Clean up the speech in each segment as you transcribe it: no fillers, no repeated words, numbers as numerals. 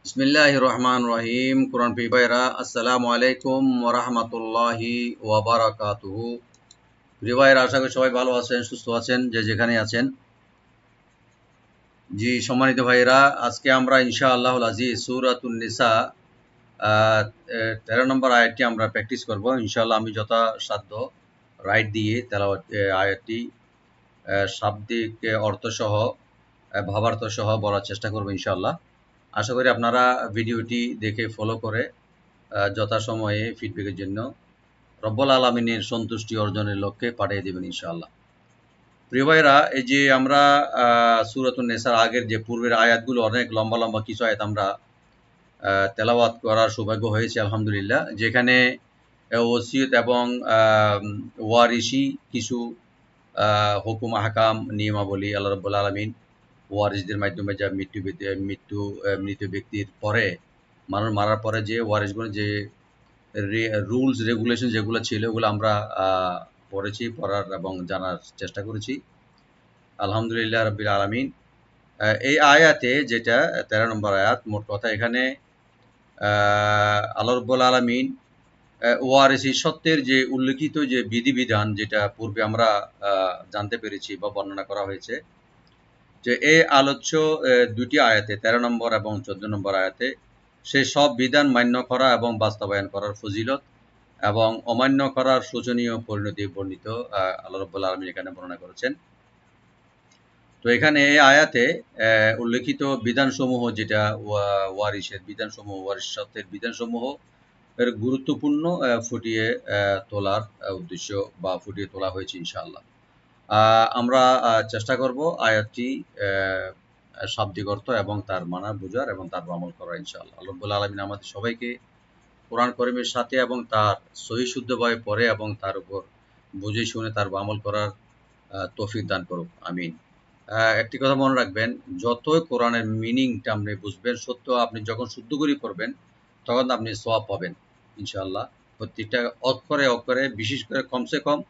বিসমিল্লাহির রহমানির রহিম। কোরআন প্রিয় ভাইরা, আসসালামু আলাইকুম ওয়া রাহমাতুল্লাহি ওয়া বারাকাতুহু। প্রিয় ভাইরা, আশা করি সবাই ভালো আছেন, সুস্থ আছেন, যে যেখানে আছেন। জি সম্মানিত ভাইরা, আজকে আমরা ইনশাআল্লাহুল আজিজ সূরাতুন নিসা 13 নম্বর আয়াতটি আমরা প্র্যাকটিস করব ইনশাআল্লাহ। আমি যথাসাধ্য রাইট দিয়ে তেলাওয়াত আয়াতটি শাব্দিক অর্থসহ ভাবার্থসহ বলার চেষ্টা করব ইনশাআল্লাহ। আশা করি আপনারা ভিডিওটি দেখে ফলো করে যথাসময়ে ফিডব্যাকের জন্য রব্বুল আলামিনের সন্তুষ্টি অর্জনের লক্ষ্যে পাঠিয়ে দেবেন ইনশাআল্লাহ। প্রিয় ভাইরা, এই যে আমরা সূরাতুন নিসার আগের যে পূর্বের আয়াতগুলো, অনেক লম্বা লম্বা কিছু আয়াত আমরা তেলাওয়াত করার সৌভাগ্য হয়েছে আলহামদুলিল্লাহ, যেখানে ওসিয়ত এবং ওয়ারিসি কিছু হুকুম আহকাম নিয়মাবলী আল্লাহ রব্বুল আলামিন ওয়ারিসদের মাধ্যমে যা মৃত ব্যক্তির পরে মানুষ মারার পরে যে ওয়ারিসগুলো যে রুলস রেগুলেশন যেগুলো ছিল ওগুলো আমরা পড়ার এবং জানার চেষ্টা করেছি আলহামদুলিল্লাহ রাব্বিল আলামিন। এই আয়াতে যেটা 13 নম্বর আয়াত, মোট কথা এখানে আল্লাহ রাব্বুল আলামিন ওয়ারিসি সত্ত্বের যে উল্লেখিত যে বিধিবিধান, যেটা পূর্বে আমরা জানতে পেরেছি বা বর্ণনা করা হয়েছে, যে এই আলোচ্য দুটি আয়াতে 13 নম্বর এবং 14 নম্বর আয়াতে সে সব বিধান মান্য করা এবং বাস্তবায়ন করার ফজিলত এবং অমান্য করার শোচনীয় পরিণতি বর্ণিত আল্লাহ রাব্বুল আলামিন এখানে বর্ণনা করেছেন। তো এখানে এই আয়াতে উল্লেখিত বিধানসমূহ, যেটা ওয়ারিসের বিধানসমূহ, ওয়ারিস সত্ত্বের বিধানসমূহ এর গুরুত্বপূর্ণ ফুটিয়ে তোলার উদ্দেশ্য বা ফুটিয়ে তোলা হয়েছে ইনশাআল্লাহ। আমরা চেষ্টা করব আয়াতটি শাব্দিক অর্থ এবং তার মানা বোঝার এবং তার আমল করার ইনশাআল্লাহ। আল্লাহ রাব্বুল আলামিন আমাদের সবাইকে কোরআন কারীমের সাথে এবং তার সহি শুদ্ধভাবে পড়ে এবং তার উপর বুঝে শুনে তার আমল করার তৌফিক দান করুক, আমিন। একটি কথা মনে রাখবেন, যতই কোরআনের মিনিংটা আপনি বুঝবেন, সত্য আপনি যখন শুদ্ধ করে পড়বেন তখন আপনি সওয়াব পাবেন ইনশাআল্লাহ। প্রত্যেকটা অক্ষরে অক্ষরে, বিশেষ করে কমসে কম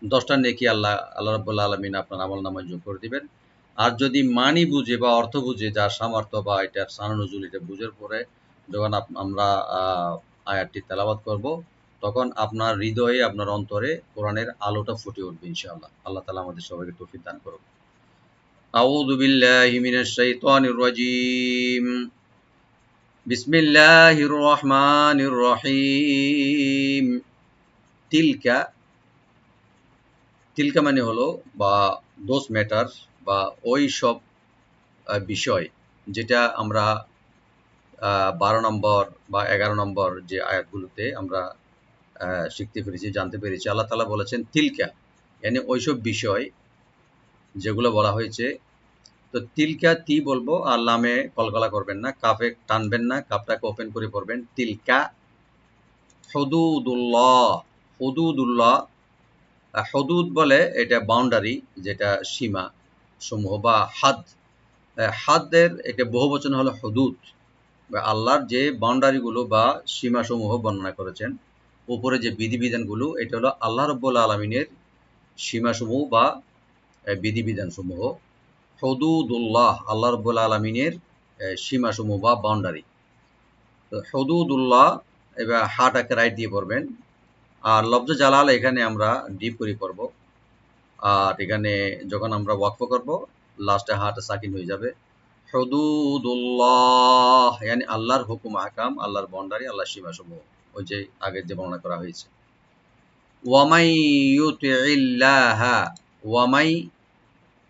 10টা নেকি আল্লাহ রাব্বুল আলামিন আপনার আমলনামায় যোগ করে দিবেন। আর যদি মানি বুঝে বা অর্থ বুঝে, যার সামর্থ্য বা এটার শান নজুল এটা বুঝার পরে যখন আমরা আয়াতটি তেলাওয়াত করব, তখন আপনার হৃদয়ে, আপনার অন্তরে কোরআনের আলোটা ফুটে উঠবে ইনশাআল্লাহ। আল্লাহ তাআলা আমাদের সবাইকে তৌফিক দান করুন। আউযু বিল্লাহি মিনাশ শাইতানির রাজীম। বিসমিল্লাহির রহমানির রহিম। তিলকা, তিলকা মানে হলো বা দোজ ম্যাটার বা ওই সব বিষয়, যেটা আমরা 12 নম্বর বা 11 নম্বর যে আয়াতগুলোতে আমরা শিখতে পেরেছি, জানতে পেরেছি। আল্লাহ তাআলা বলেছেন তিলকা, মানে ওইসব বিষয় যেগুলো বলা হয়েছে। তো তিলকা তি বলবো, আর লামে কলকলা করবেন না, কাফে টানবেন না, কাপটাকে ওপেন করে পড়বেন। তিলকা হুদুদুল্লাহ। হুদুদুল্লাহ, হুদুদ বলে এটা বাউন্ডারি, যেটা সীমা সমূহ বা হাদ। হাদের এটা বহুবচন হলো হুদুদ। আল্লাহর যে বাউন্ডারিগুলো বা সীমাসমূহ বর্ণনা করেছেন, উপরে যে বিধিবিধানগুলো, এটা হলো আল্লাহ রাব্বুল আলামিনের সীমাসমূহ বা বিধিবিধানসমূহ। হুদুদুল্লাহ, আল্লাহ রাব্বুল আলামিনের সীমাসমূহ বা বাউন্ডারি। তো হুদুদুল্লাহ, এবার হাটাকে রাইট দিয়ে পড়বেন। আর লফজে জালাল এখানে আমরা ডিপ করে পড়ব। আর এখানে যখন আমরা ওয়াকফ করব, লাস্টে হাটা সাকিন হয়ে যাবে। হুদুদুল্লাহ মানে আল্লাহর হুকুম আহকাম, আল্লাহর বাউন্ডারি, আল্লাহর সীমাসমূহ, ওই যে আগের যে বর্ণনা করা হয়েছে। ওয়ামাই ইউতিইল্লাহা,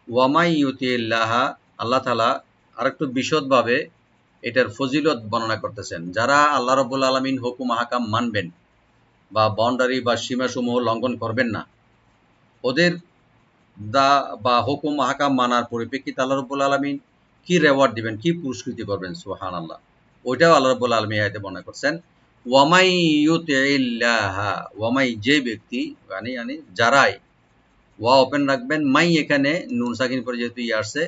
ওয়ামাই ইউতিইল্লাহা, আল্লাহ তাআলা আরেকটু বিশদভাবে এটার ফজিলত বর্ণনা করতেছেন। যারা আল্লাহ রাব্বুল আলামিন হুকুম আহকাম মানবেন বা বাউন্ডারি বা সীমাসমূহ লঙ্ঘন করবেন না, ওদের বা হুকুম আহকাম মানার পরিপ্রেক্ষিতে আল্লাহ রাব্বুল আলামিন কি রেওয়ার্ড দিবেন, কি পুরস্কৃতি করবেন, সুবহানাল্লাহ। ওইটাও আল্লাহ রাব্বুল আলামিন আয়াতে বর্ণনা করছেন। ওয়ামাই ইউতিইল্লাহা, ওয়ামাই যে ব্যক্তি, মানে যারাই, ওয়া ওপেন রাখবেন, মাই এখানে নুন সাকিন পরে যেহেতু আসছে,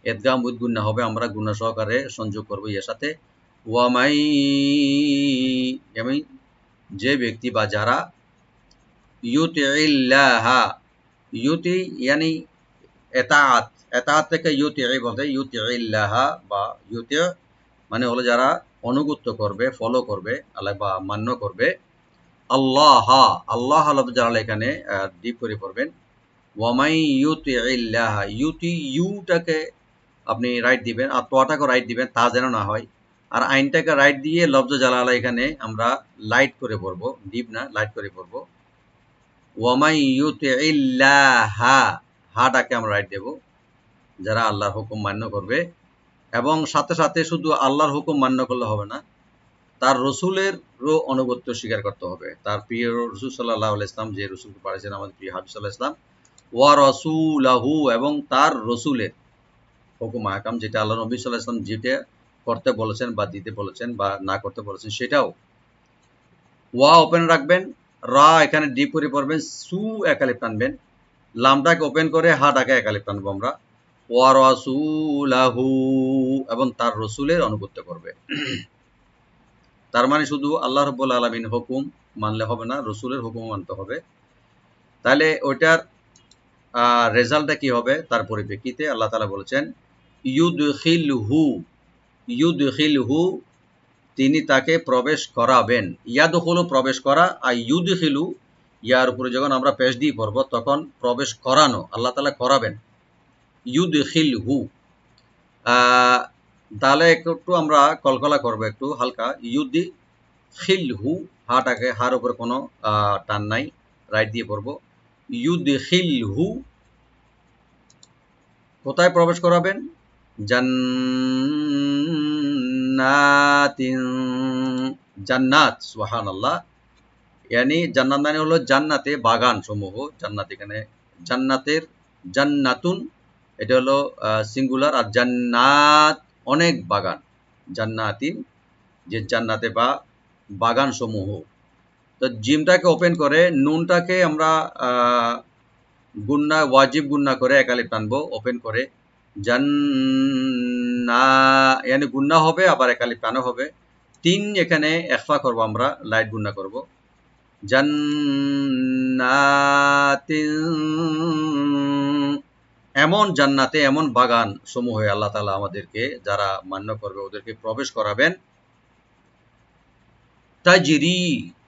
ইদগাম উইথ গুন্না হবে, আমরা গুন্না সহকারে সংযোগ করব এর সাথে। ওয়ামাই, আমি যে ব্যক্তি বা যারা, ইউতিইল্লাহা, ইউতি মানে এতাআত, এতাআত থেকে ইউতি বলতে, ইউতিইল্লাহা বা ইউতি মানে হলো যারা অনুগত্য করবে, ফলো করবে, আল্লাহ বা মান্য করবে। আল্লাহ, আল্লাহ লফজ যারা এখানে ডিপ করে পড়বেন। ওয়ামাই ইউতিইল্লাহ, ইউটাকে আপনি রাইট দিবেন, আর তোয়াটাকে রাইট দিবেন, তা যেন না হয়। আর আইনটাকে রাইট দিয়ে লফজ জালালা এখানে আমরা লাইট করে পড়বো, ডিপ না, লাইট করে পড়বো। ওয়ামাই ইউতিইল্লাহ, হাটাকে আমরা রাইট দেব, যারা আল্লাহর হুকুম মান্য করবে। এবং সাথে সাথে শুধু আল্লাহর হুকুম মান্য করলে হবে না, তার রসুলেরও অনুগত্য স্বীকার করতে হবে। তার প্রিয় রসুল সাল্লাহ ইসলাম, যে রসুলকে পাঠিয়েছেন আমাদের প্রিয় হাবিব সাল্লাহ ইসলাম, ওয়া রসুলাহু, এবং তার রসুলের হুকুম আহকাম, যেটা আল্লাহ নবী সাল্লাহ ইসলাম যেটা করতে বলেছেন বা দিতে বলেছেন বা না করতে বলেছেন, সেটাও। ওয়া ওপেন রাখবেন, রা এখানে ডিপ করে পড়বেন, সু একালিপ টানবেন, লামটাকে ওপেন করে হাটাকে একালিপ টানবো আমরা। ওয়া রাসূলাহু, এবং তার রসুলের আনুগত্য করবে। তার মানে শুধু আল্লাহ রাব্বুল আলামিন হুকুম মানলে হবে না, রসুলের হুকুম মানতে হবে। তাহলে ওইটার রেজাল্টটা কি হবে? তার পরিপ্রেক্ষিতে আল্লাহ তাআলা বলেছেন, ইউদখিলহু, ইউদখিলহু, তিনি তাকে প্রবেশ করাবেন। ইয়াদখুলু প্রবেশ করা, আর ইউদখিলু ইয়ার উপরে যখন আমরা পেশ দিয়ে পড়ব তখন প্রবেশ করানো, আল্লাহ তাআলা করাবেন। ইউদখিলহু, তাহলে একটু আমরা কলকলা করবো একটু হালকা। ইউদখিলহু, হাটাকে, হার উপরে কোনো টান নাই, রাইট দিয়ে পড়বো। ইউদখিলহু, কোথায় প্রবেশ করাবেন? জান্নাতিন, জান্নাত, সুবহানাল্লাহ। ইয়ানি জান্নাত মানে হলো জান্নাতে বাগান সমূহ, জান্নাত এখানে জান্নাতের, জান্নাতুন এটা হলো সিঙ্গুলার, আর জান্নাত অনেক বাগান, জান্নাতিন যে জান্নাতে বা বাগান সমূহ। তো জিমটাকে ওপেন করে নুনটাকে আমরা গুন্না, ওয়াজিব গুন্না করে একালিপ টানবো, ওপেন করে জান্না, ইয়ানি গুন্না হবে আবার একালিপ টানো হবে। 3 এখানে ইখফা করব আমরা, লাইট গুন্না করব। জান্নাতিন, এমন জান্নাতে, এমন বাগান সমূহে আল্লাহ তাআলা আমাদেরকে, যারা মান্য করবে ওদেরকে প্রবেশ করাবেন। তাজরি,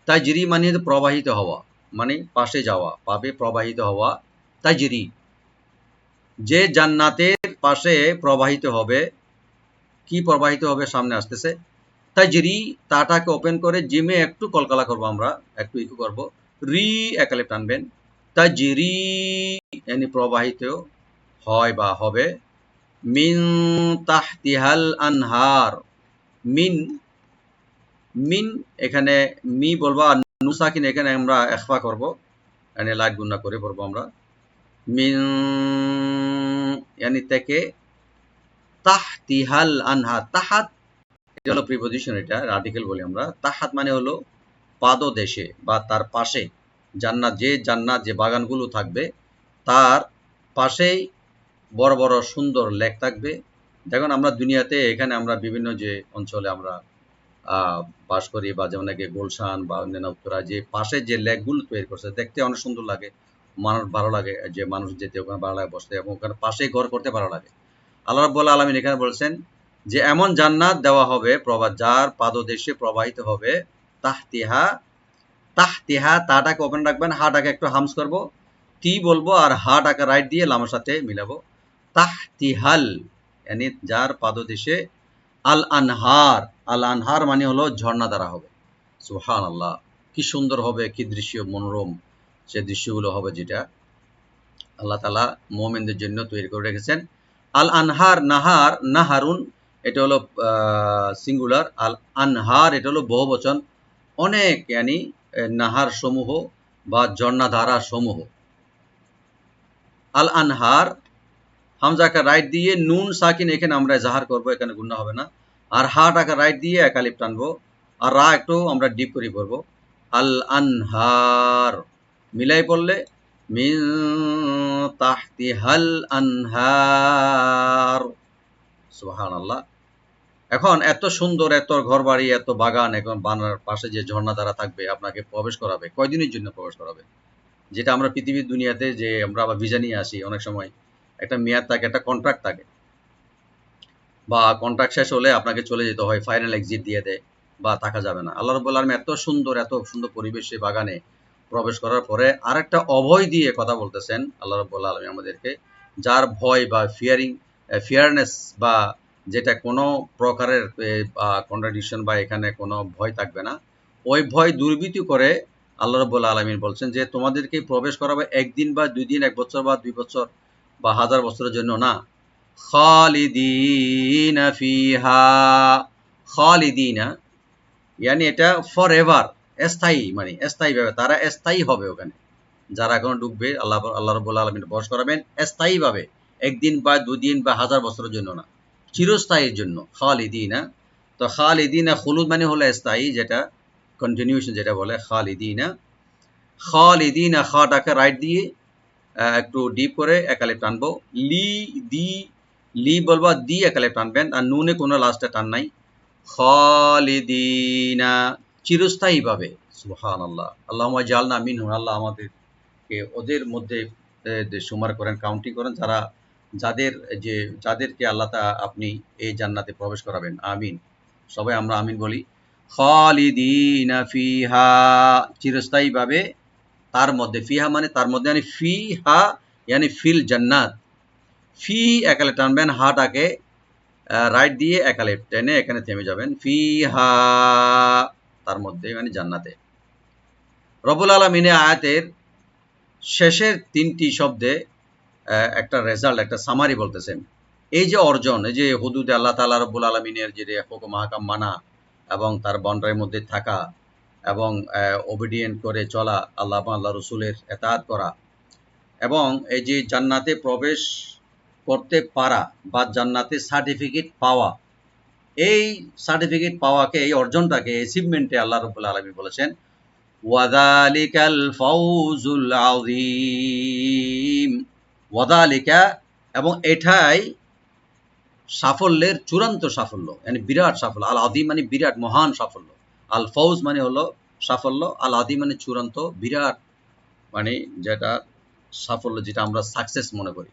তাজরি মানে প্রবাহিত হওয়া, মানে পাশে যাওয়া, পাবে প্রবাহিত হওয়া। তাজরি, যে জান্নাতের পাশে প্রবাহিত হবে। কি প্রবাহিত হবে? সামনে আসতেছে। তাজরি, তাটাকে ওপেন করে জিমে একটু কলকলা করবো আমরা, একটু ইকু করব। রি একালে টানবেন। তাজরি yani প্রবাহিত হয় বা হবে। মিন তাহতিহাল আনহার, মিন, মিন এখানে মি বলবো, আর নুন সাকিন এখানে আমরা ইখফা করব, মানে লাইট গুণা করে পড়বো আমরা। মিন yani থেকে, তাহতিহাল আনহার, তাহাত এটা হলো প্রিপজিশন, এটা আর্টিকেল বলি আমরা। তাহাত মানে হলো পাদদেশে বা তার পাশে, জান্নাত, যে জান্নাত, যে বাগানগুলো থাকবে তার পাশেই বড় বড় সুন্দর লেক থাকবে। দেখুন আমরা দুনিয়াতে এখানে আমরা বিভিন্ন যে অঞ্চলে আমরা বাস করি, বা যেমন নাকি গুলশান বা অন্যান্য উত্তরা, যে পাশে যে লেকগুলো তৈরি করছে দেখতে অনেক সুন্দর লাগে, মানুষ ভালো লাগে, যে মানুষ যেতে ওখানে ভালো লাগে বসতে, এবং ওখানে পাশেই ঘর করতে ভালো লাগে। আল্লাহ রাব্বুল আলামিন এখানে বলছেন যে এমন জান্নাত দেওয়া হবে, যার পাদদেশে প্রবাহিত হবে। তাহতিহা, তাহতিহা, তাটাকে ওপেন রাখবেন, হাটাকে একটু হামস করব, তি বলবো, আর হাটাকে রাইট দিয়ে লামের সাথে মিলাবো। তাহতিহাল yani যার পাদদেশে, আল আনহার, আল আনহার মানে হলো ঝর্ণা দ্বারা হবে। সুবহানাল্লাহ, কি সুন্দর হবে, কি দৃশ্য মনোরম সে দৃশ্যগুলো হবে, যেটা আল্লাহ তাআলা মুমিনদের জন্য তৈরি করে রেখেছেন। আল আনহার, নাহার, নাহারুন এটা হলো সিঙ্গুলার, আল আনহার এটা হলো বহুবচন। অনেক yani নাহার সমূহ বা ঝর্ণাধারা সমূহ। আল আনহার, হামজাকে রাইট দিয়ে নুন সাকিন এখানে আমরা জাহার করব, এখানে গুণা হবে না। আর হাটাকে রাইট দিয়ে একালিপ টানবো, আর রা একটু আমরা ডিপ করে পড়বো। আল আনহার মিলাই পড়লে মিন তাহতিহাল আনহার, সুবহানাল্লাহ। এখন এত সুন্দর, এত ঘরবাড়ি, এত বাগান, এখন বানার পাশে যে ঝর্ণা দ্বারা থাকবে, আপনাকে প্রবেশ করাবে, কয়দিনের জন্য প্রবেশ করাবে? যেটা আমরা পৃথিবীর দুনিয়াতে যে আমরা আবার ভিসা নিয়ে আসি, অনেক সময় একটা মেয়াদ থাকে, একটা কন্ট্রাক্ট থাকে, বা কন্ট্রাক্ট শেষ হলে আপনাকে চলে যেতে হয়, ফাইনাল এক্সিট দিয়ে দেয় বা থাকা যাবে না। আল্লাহ রাব্বুল আলামিন এত সুন্দর পরিবেশে বাগানে প্রবেশ করার পরে আরেকটা অভয় দিয়ে কথা বলতেছেন আল্লাহ রাব্বুল আলামিন আমাদেরকে, যার ভয় বা ফিয়ারনেস বা যেটা কোনো প্রকারের কন্ট্রাডিকশন বা এখানে কোনো ভয় থাকবে না, ওই ভয় দুর্বৃত্তি করে আল্লাহ রাব্বুল আলামিন বলছেন যে তোমাদেরকে প্রবেশ করাবে একদিন বা 2 দিন, 1 বছর বা 2 বছর বা 1000 বছরের জন্য না, খালিদিনা ফিহা, খালিদিনা ইয়ানি এটা ফরএভার, স্থায়ী, মানে স্থায়ীভাবে তারা স্থায়ী হবে ওখানে। যারা এখন ডুববে আল্লাহ রাব্বুল আলামিন বশ করাবেন স্থায়ীভাবে, একদিন বা 2 দিন বা 1000 বছরের জন্য না, চিরস্থায়ীর জন্য খালিদিনা। তো খালিদিনা খুলুদ মানে হলো স্থায়ী, যেটা কন্টিনিউশন যেটা বলে খালিদিনা। খালিদিনা খাটাকে রাইট দিয়ে একটু ডিপ করে একালে টানবো, লি দি, লি বলবা দি একালে টানবেন, আর নুনে কোনো লাস্টে টান নাই। খালিদিনা চিরস্থায়ীভাবে। সুবহানাল্লাহ, আল্লাহুম্মা জাআলনা মিনহুম, আল্লাহ আমাদেরকে ওদের মধ্যে শুমার করেন, কাউন্টিং করেন, যারা যাদেরকে আল্লাহ আপনি এই জান্নাতে প্রবেশ করাবেন। আমিন, সবাই আমরা আমিন বলি। খালিদিনা ফিহা চিরস্থায়ীভাবে তার মধ্যে, ফিহা মানে তার মধ্যে, মানে ফিহা ইয়ানি ফিল জান্নাত। ফি একালে টানবেন, হাটাকে রাইট দিয়ে একালে টেনে এখানে থেমে যাবেন, ফিহা তার মধ্যে মানে জান্নাতে। রব্বুল আলামিনের আয়াতের শেষের 3টি শব্দে একটা রেজাল্ট, একটা সামারি বলতেছেন। এই যে অর্জন, এই যে হুদুদে আল্লাহ তাআলা রব্বুল আলামিনের যে হুকুম আহকাম মানা এবং তার বান্দার মধ্যে থাকা এবং ওবিডিয়েন্ট করে চলা, আল্লাহ এবং আল্লাহ রসুলের এতাআত করা, এবং এই যে জান্নাতে প্রবেশ করতে পারা বা জান্নাতে সার্টিফিকেট পাওয়া, এই সার্টিফিকেট পাওয়াকে, এই অর্জনটাকে, অ্যাচিভমেন্টে আল্লাহ রাব্বুল আলামিন বলেছেন ওয়াযালিকাল ফাউজুল আযীম। ওয়াযালিকা এবং এটাই সাফল্যের চূড়ান্ত সাফল্য, মানে বিরাট সাফল্য। আল আযীম মানে বিরাট, মহান সাফল্য। আল ফাউজ মানে হলো সাফল্য, আল আযীম মানে চূড়ান্ত, বিরাট, মানে যেটা সাফল্য, যেটা আমরা সাকসেস মনে করি।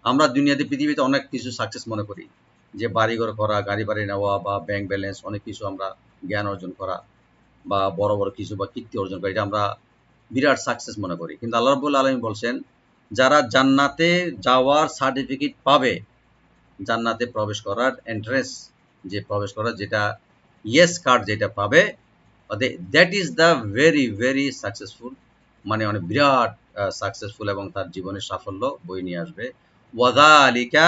আমরা দুনিয়াতে পৃথিবীতে অনেক কিছু সাকসেস মনে করি, যে বাড়িঘর করা, গাড়ি বাড়ি নেওয়া বা ব্যাংক ব্যালেন্স, অনেক কিছু আমরা জ্ঞান অর্জন করা বা বড় বড় কিছু বা কীর্তি অর্জন করা, এটা আমরা বিরাট সাকসেস মনে করি। কিন্তু আল্লাহ রাব্বুল আলামিন বলছেন যারা জান্নাতে যাওয়ার সার্টিফিকেট পাবে, জান্নাতে প্রবেশ করার এন্ট্রেন্স, যে প্রবেশ করার যেটা ইয়েস কার্ড যেটা পাবে, that is the very very successful, মানে অনেক বিরাট সাকসেসফুল, এবং তার জীবনের সাফল্য বই নিয়ে আসবে। ওয়াযালিকা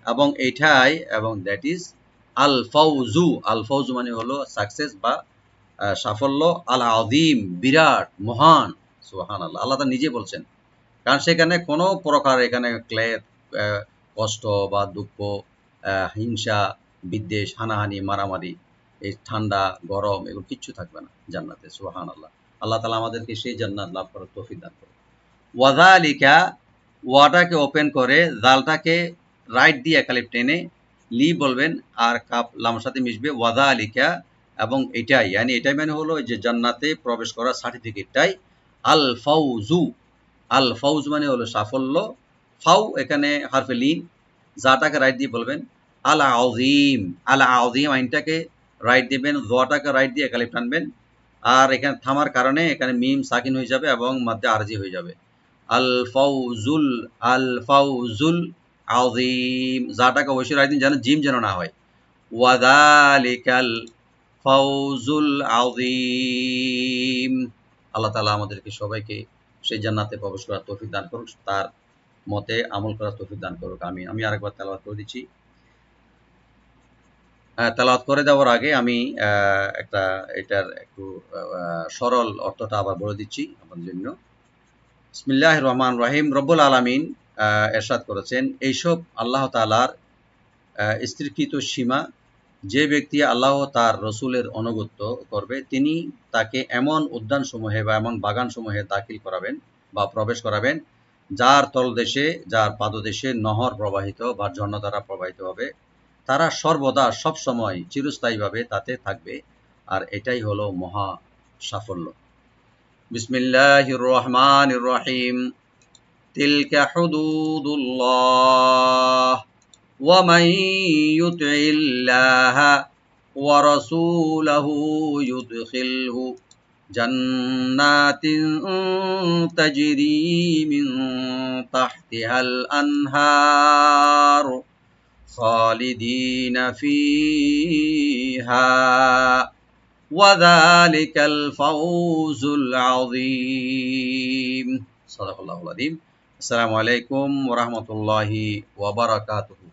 এবং এটাই, এবং দ্যাট ইজ আল ফাউজু, আল ফাউজু মানে হলো সাকসেস বা সাফল্য, আল আযীম বিরাট, মহান। সুবহানাল্লাহ, আল্লাহ তা নিজে বলছেন। কারণ সেখানে কোনো প্রকার এখানে কষ্ট বা দুঃখ, হিংসা, বিদ্বেষ, হানাহানি, মারামারি, এই ঠান্ডা গরম এগুলো কিচ্ছু থাকবে না জান্নাতে। সুবহানাল্লাহ, আল্লাহ তাআলা আমাদেরকে সেই জান্নাত লাভ করার তৌফিক দান করুন। ওয়াযালিকা, ওয়াটাকে ওপেন করে, জালটাকে রাইট দিয়ে একালিপ টেনে লি বলবেন, আর কাপ লামের সাথে মিশবে, ওয়াযালিকা এবং এটাই, মানে এটাই মানে হলো যে জান্নাতে প্রবেশ করার সার্টিফিকেটটাই আল ফাউজু। আল ফাউজ মানে হলো সাফল্য, ফাউ এখানে হারফে লিন, জাটাকে রাইট দিয়ে বলবেন, আল আযীম, আল আযীম আইনটাকে রাইট দিবেন, জটাকে রাইট দিয়ে একালিপ টানবেন, আর এখানে থামার কারণে এখানে মিম সাকিন হয়ে যাবে এবং মধ্যে আরজি হয়ে যাবে। আল ফাউজুল, আল ফাউজুল আযীম, জাটাকে অবশ্যই রাইট দিন যেন জিম যেন না হয়। ওয়াযালিকাল ফাউজুল আযীম। আল্লাহ তাআলা আমাদেরকে সবাইকে সেই জান্নাতে প্রবেশ করার তৌফিক দান করুক, তার মতে আমল করার তৌফিক দান করুক। আমিন। আমি আরেকবার তেলাওয়াত করে দিচ্ছি। তেলাওয়াত করে দেওয়ার আগে আমি একটা এটার একটু সরল অর্থটা আবার বলে দিচ্ছি আপনাদের জন্য। বিসমিল্লাহির রহমানির রহিম। রব্বুল আলামিন এরশাদ করেছেন, এইসব আল্লাহ তাআলার স্থিরকৃত সীমা, যে ব্যক্তি আল্লাহ তার রসুলের আনুগত্য করবে, তিনি তাকে এমন উদ্যানসমূহে বা এমন বাগানসমূহে দাখিল করাবেন বা প্রবেশ করাবেন, যার তলদেশে, যার পাদদেশে নহর প্রবাহিত বা ঝর্ণাধারা প্রবাহিত হবে। তারা সর্বদা সবসময় চিরস্থায়ীভাবে তাতে থাকবে, আর এটাই হলো মহা সাফল্য। বিসমিল্লাহির রহমানির রহিম। তিলকা হুদুদুল্লাহ ومن يطع الله ورسوله يدخله جنات تجري من تحتها الأنهار خالدين فيها وذلك الفوز العظيم صدق الله العظيم السلام عليكم ورحمة الله وبركاته